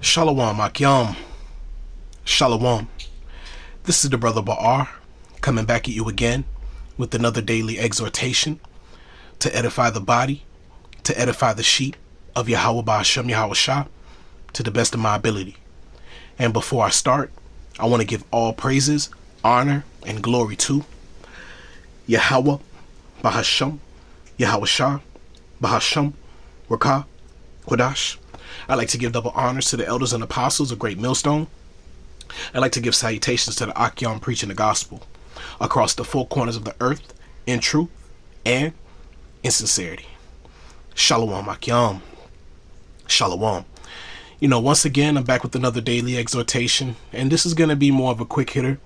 Shalom Akyam. Shalom. This is the Brother Ba'ar coming back at you again with another daily exhortation to edify the body, to edify the sheep of Yahweh Ba'ashem Yahweh Shah to the best of my ability. And before I start, I want to give all praises, honor, and glory to Yahweh Ba'ashem Yahweh Shah Ba'ashem Rakah Kodash. I'd like to give double honors to the elders and apostles of Great Millstone. I'd like to give salutations to the Akyam preaching the gospel across the four corners of the earth in truth and in sincerity. Shalom Akyam. Shalom. Once again, I'm back with another daily exhortation, and this is going to be more of a quick hitter,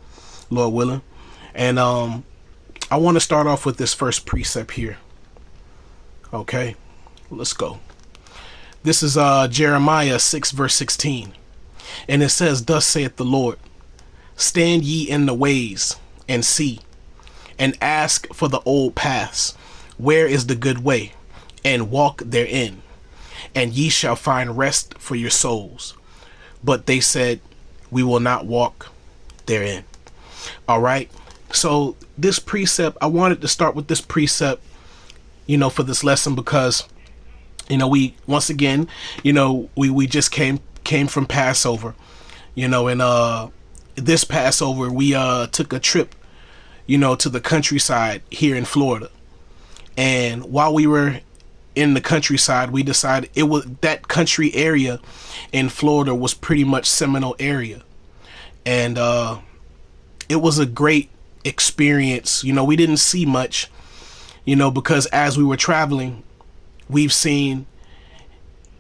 Lord willing. And I want to start off with this first precept here. Okay, let's go. This is Jeremiah 6 verse 16. And it says, "Thus saith the Lord, stand ye in the ways and see, and ask for the old paths, where is the good way, and walk therein, and ye shall find rest for your souls. But they said, we will not walk therein." All right. So this precept, I wanted to start with this precept, for this lesson, because we once again, we just came from Passover, and this Passover we took a trip, to the countryside here in Florida. And while we were in the countryside, we decided it was that country area in Florida was pretty much Seminole area. And it was a great experience. We didn't see much, because as we were traveling, we've seen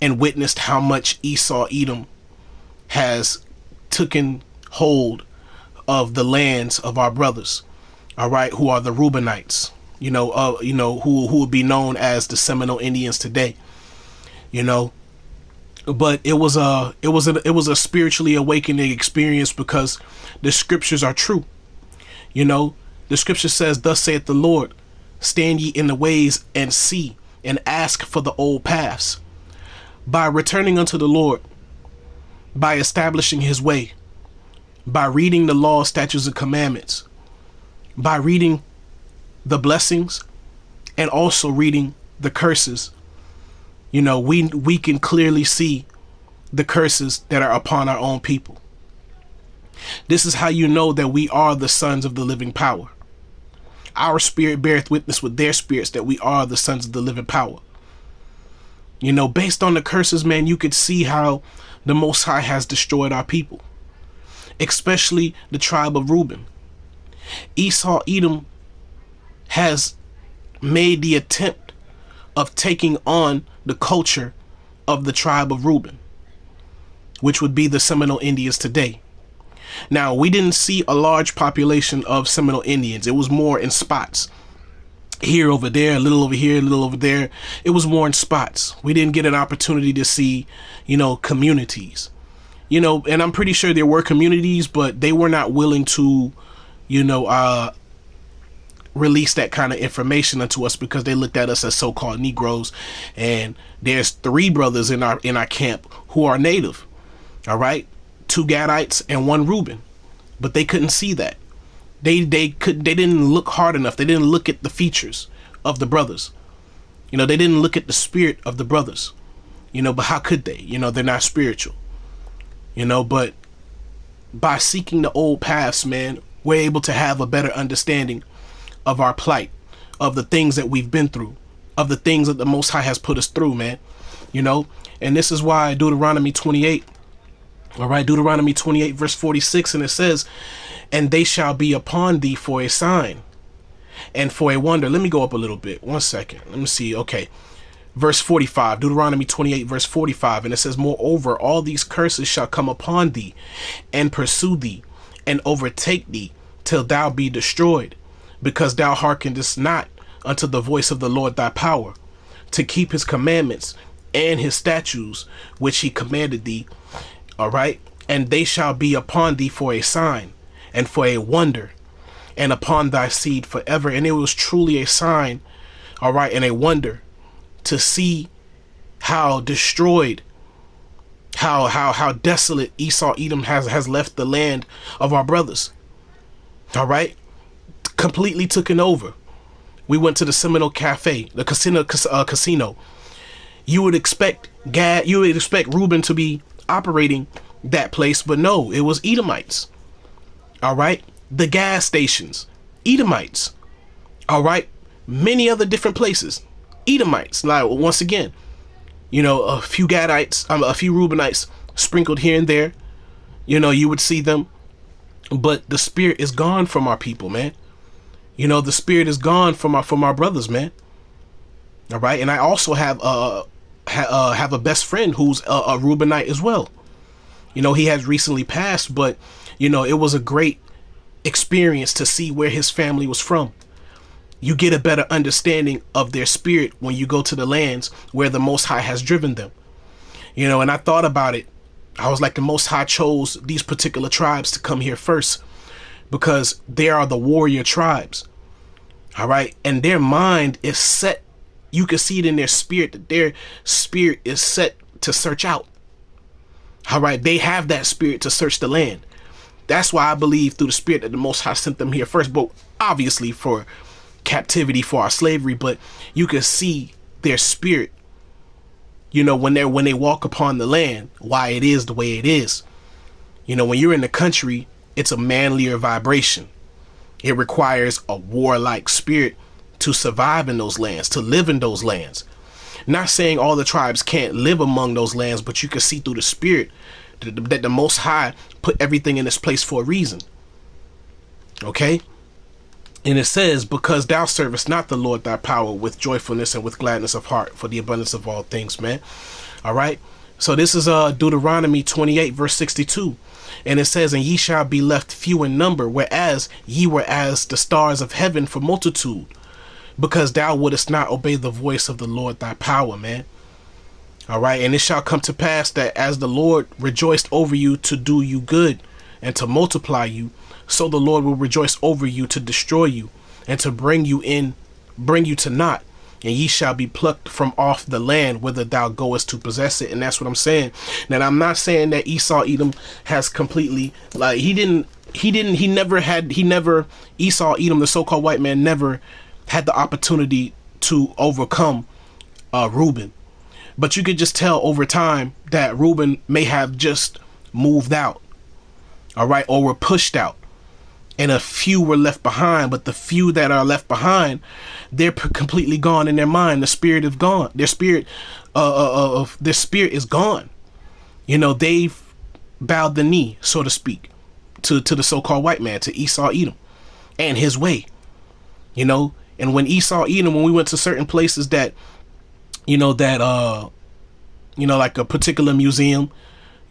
and witnessed how much Esau Edom has taken hold of the lands of our brothers, all right, who are the Reubenites, who would be known as the Seminole Indians today, But it was a spiritually awakening experience, because the scriptures are true. The scripture says, "Thus saith the Lord, stand ye in the ways and see, and ask for the old paths." By returning unto the Lord, by establishing his way, by reading the law, statutes, and commandments, by reading the blessings and also reading the curses, we can clearly see the curses that are upon our own people. This is how you know that we are the sons of the living power. Our spirit beareth witness with their spirits that we are the sons of the living power. Based on the curses, man, you could see how the Most High has destroyed our people, especially the tribe of Reuben. Esau Edom has made the attempt of taking on the culture of the tribe of Reuben, which would be the Seminole Indians today. Now, we didn't see a large population of Seminole Indians. It was more in spots. Here, over there, a little over here, a little over there. It was more in spots. We didn't get an opportunity to see, communities. And I'm pretty sure there were communities, but they were not willing to, release that kind of information unto us, because they looked at us as so-called Negroes. And there's 3 brothers in our camp who are native. All right. 2 Gadites and 1 Reuben, but they couldn't see that. They didn't look hard enough. They didn't look at the features of the brothers. They didn't look at the spirit of the brothers. But how could they? They're not spiritual. But by seeking the old paths, man, we're able to have a better understanding of our plight, of the things that we've been through, of the things that the Most High has put us through, man. And this is why Deuteronomy 28, all right, Deuteronomy 28 verse 46, and it says, "And they shall be upon thee for a sign and for a wonder." Let me go up a little bit. 1 second. Let me see. Okay. Verse 45, Deuteronomy 28 verse 45. And it says, "Moreover, all these curses shall come upon thee and pursue thee and overtake thee till thou be destroyed, because thou hearkenest not unto the voice of the Lord thy power, to keep his commandments and his statutes, which he commanded thee." All right. "And they shall be upon thee for a sign and for a wonder, and upon thy seed forever." And it was truly a sign, all right, and a wonder to see how destroyed how desolate Esau Edom has left the land of our brothers. All right, completely taken over. We went to the Seminole Cafe, the casino. You would expect Reuben to be operating that place, but no, it was Edomites. All right, the gas stations, Edomites. All right, many other different places, Edomites. Like, once again, a few Gadites, a few Reubenites sprinkled here and there. You would see them, but the spirit is gone from our people, man. The spirit is gone from our brothers, man. All right, and I also have a best friend who's a Reubenite as well. He has recently passed, but it was a great experience to see where his family was from. You get a better understanding of their spirit when you go to the lands where the Most High has driven them. And I thought about it. I was like, the Most High chose these particular tribes to come here first because they are the warrior tribes. All right. And their mind is set. You can see it in their spirit that their spirit is set to search out. All right. They have that spirit to search the land. That's why I believe through the spirit that the Most High sent them here first, but obviously for captivity, for our slavery. But you can see their spirit, when they walk upon the land, why it is the way it is. When you're in the country, it's a manlier vibration. It requires a warlike spirit to survive in those lands, to live in those lands. Not saying all the tribes can't live among those lands, but you can see through the spirit that the Most High put everything in its place for a reason. Okay? And it says, because thou servest not the Lord thy power with joyfulness and with gladness of heart for the abundance of all things, man. All right. So this is Deuteronomy 28, verse 62. And it says, and ye shall be left few in number, whereas ye were as the stars of heaven for multitude, because thou wouldest not obey the voice of the Lord thy power, man. All right. And it shall come to pass that as the Lord rejoiced over you to do you good and to multiply you, so the Lord will rejoice over you to destroy you and to bring you to naught. And ye shall be plucked from off the land whither thou goest to possess it. And that's what I'm saying. Now, I'm not saying that Esau Edom has completely, like, Esau Edom, the so-called white man, never had the opportunity to overcome Reuben. But you could just tell over time that Reuben may have just moved out, all right, or were pushed out. And a few were left behind, but the few that are left behind, they're completely gone in their mind. The spirit is gone. Their spirit is gone. They've bowed the knee, so to speak, to the so-called white man, to Esau Edom and his way. And when Esau Edom, when we went to certain places that, like a particular museum,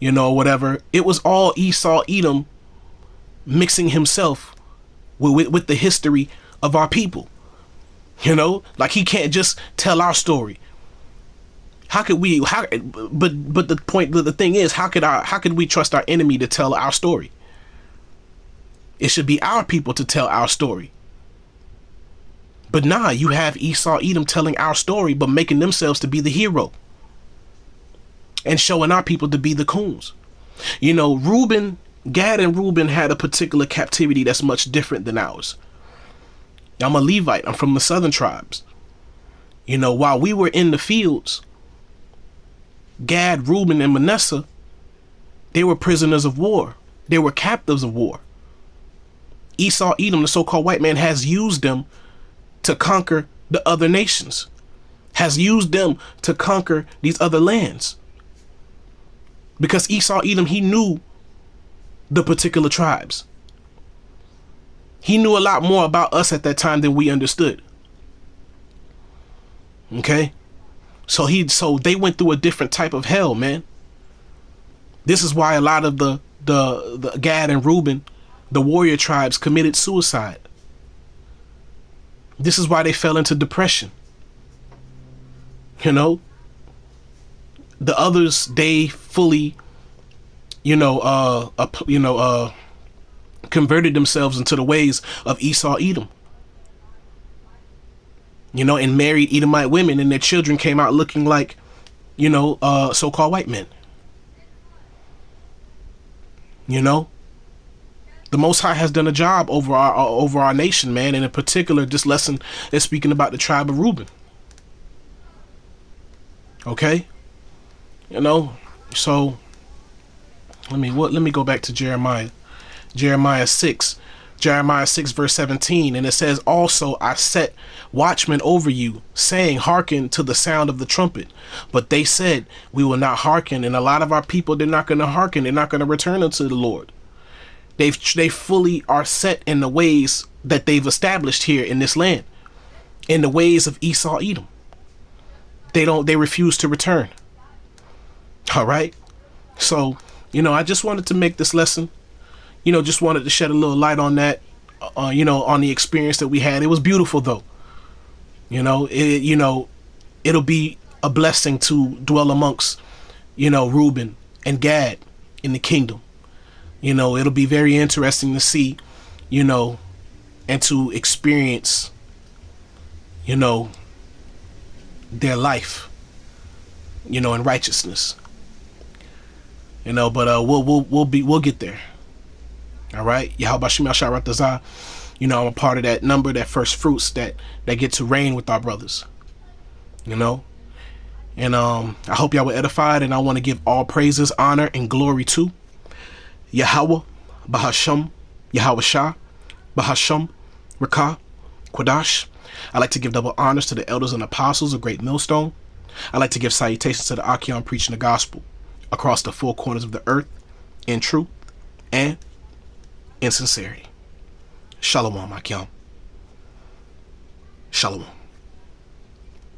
or whatever, it was all Esau Edom mixing himself with the history of our people. Like, he can't just tell our story. How could we, but the thing is, how could we trust our enemy to tell our story? It should be our people to tell our story. But nah, you have Esau Edom telling our story, but making themselves to be the hero and showing our people to be the coons. Gad and Reuben had a particular captivity that's much different than ours. I'm a Levite. I'm from the southern tribes. While we were in the fields, Gad, Reuben, and Manasseh, they were prisoners of war. They were captives of war. Esau Edom, the so-called white man, has used them to conquer the other nations, has used them to conquer these other lands. Because Esau Edom, he knew the particular tribes. He knew a lot more about us at that time than we understood. Okay? So they went through a different type of hell, man. This is why a lot of the Gad and Reuben, the warrior tribes, committed suicide. This is why they fell into depression. The others, they fully converted themselves into the ways of Esau Edom, and married Edomite women, and their children came out looking like, so-called white men. You know, the Most High has done a job over our nation, man. And in particular, this lesson is speaking about the tribe of Reuben. Okay, you know, so let me go back to Jeremiah 6 verse 17, and it says, also I set watchmen over you, saying, hearken to the sound of the trumpet. But they said, we will not hearken. And a lot of our people, they're not going to hearken. They're not going to return unto the Lord. They fully are set in the ways that they've established here in this land, in the ways of Esau, Edom. They refuse to return. All right. So, you know, I just wanted to make this lesson, you know, just wanted to shed a little light on that, you know, on the experience that we had. It was beautiful though. You know, it'll be a blessing to dwell amongst, you know, Reuben and Gad in the kingdom. You know, it'll be very interesting to see, you know, and to experience, you know, their life, you know, in righteousness. You know, but we'll get there. All right. Yahweh Shem Yahshua Ratazah. You know, I'm a part of that number, that first fruits that get to reign with our brothers. You know, and I hope y'all were edified, and I want to give all praises, honor, and glory to Yahweh, Bahasham, Yahweh Shah, Bahasham, Rakah, Quadash. I like to give double honors to the elders and apostles of Great Millstone. I like to give salutations to the Achion preaching the gospel across the four corners of the earth in truth and in sincerity. Shalom, Achion. Shalom.